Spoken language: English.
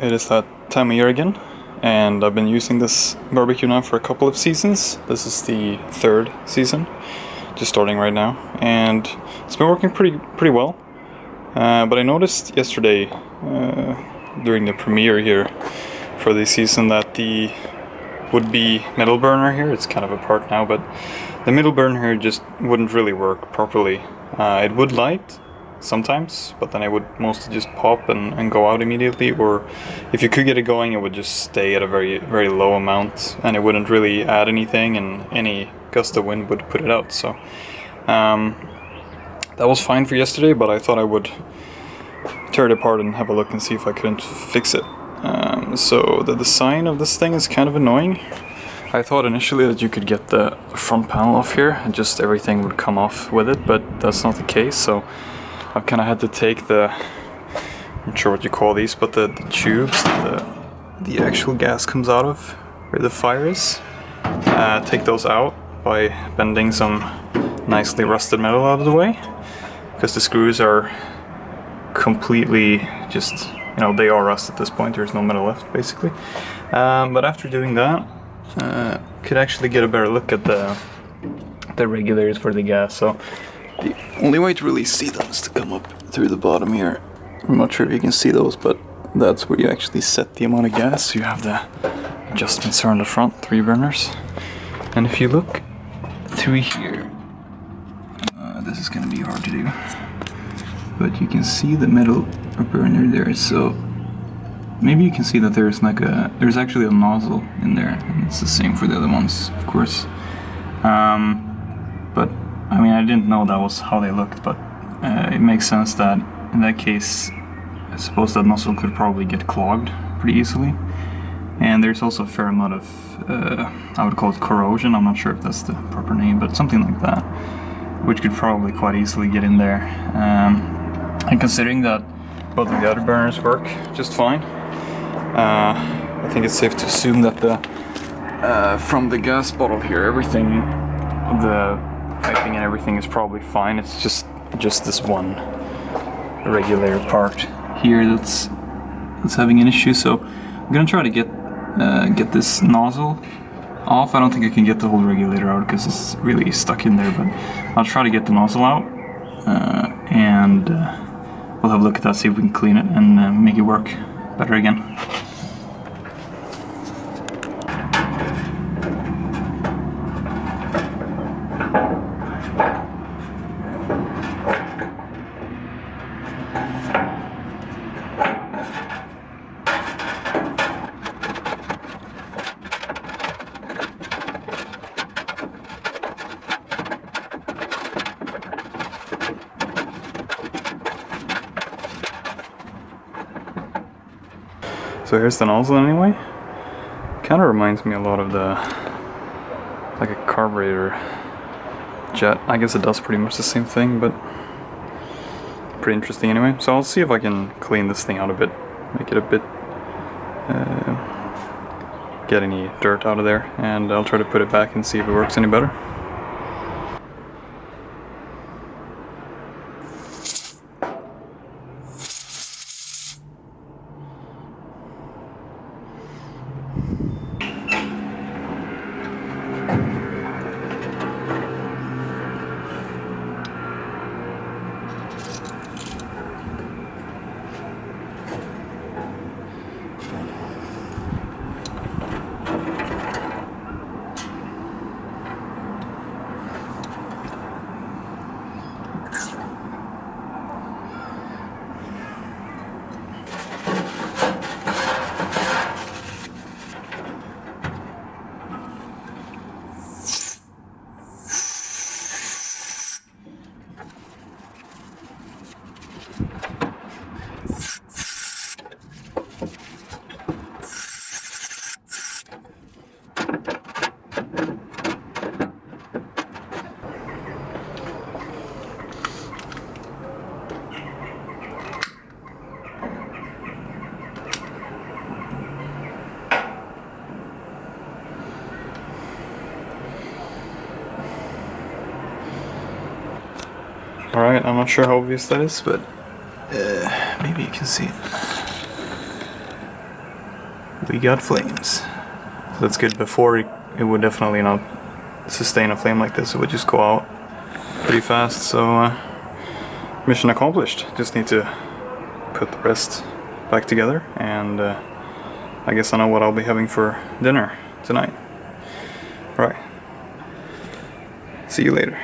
It is that time of year again, and I've been using this barbecue now for a couple of seasons. This is the third season, just starting right now, and it's been working pretty well. But I noticed yesterday during the premiere here for the season that the would-be middle burner here, it's kind of apart now, but the middle burner here just wouldn't really work properly. It would light sometimes, but then it would mostly just pop and go out immediately, or if you could get it going, it would just stay at a very low amount, and it wouldn't really add anything, and any gust of wind would put it out. So that was fine for yesterday, but I thought I would tear it apart and have a look and see if I couldn't fix it. So the design of this thing is kind of annoying. I thought initially that you could get the front panel off here and just everything would come off with it, but that's not the case. So I've kind of had to take the, I'm not sure what you call these, but the tubes the actual gas comes out of, where the fire is, take those out by bending some nicely rusted metal out of the way, because the screws are completely just, they are rust at this point. There's no metal left, basically. But after doing that, could actually get a better look at the regulators for the gas. So the only way to really see them is to come up through the bottom here. I'm not sure if you can see those, but that's where you actually set the amount of gas. So you have the adjustments are on the front, 3 burners. And if you look through here, this is going to be hard to do, but you can see the middle burner there. So maybe you can see that there's actually a nozzle in there, and it's the same for the other ones, of course. But I mean, I didn't know that was how they looked, but it makes sense that in that case, I suppose that nozzle could probably get clogged pretty easily. And there's also a fair amount of, I would call it corrosion, I'm not sure if that's the proper name, but something like that, which could probably quite easily get in there. And considering that both of the other burners work just fine, I think it's safe to assume that from the gas bottle here, everything, the piping and everything is probably fine. It's just this one regulator part here that's having an issue. So I'm gonna try to get this nozzle off. I don't think I can get the whole regulator out because it's really stuck in there, but I'll try to get the nozzle out, and we'll have a look at that, see if we can clean it and make it work better again. So here's the nozzle anyway. Kind of reminds me a lot of like a carburetor jet. I guess it does pretty much the same thing, but pretty interesting anyway. So I'll see if I can clean this thing out a bit, make it a bit, get any dirt out of there, and I'll try to put it back and see if it works any better. Alright, I'm not sure how obvious that is, but maybe you can see it. we got flames. So that's good. Before it would definitely not sustain a flame like this. It would just go out pretty fast. So mission accomplished. Just need to put the rest back together, and I guess I know what I'll be having for dinner tonight. Right. See you later.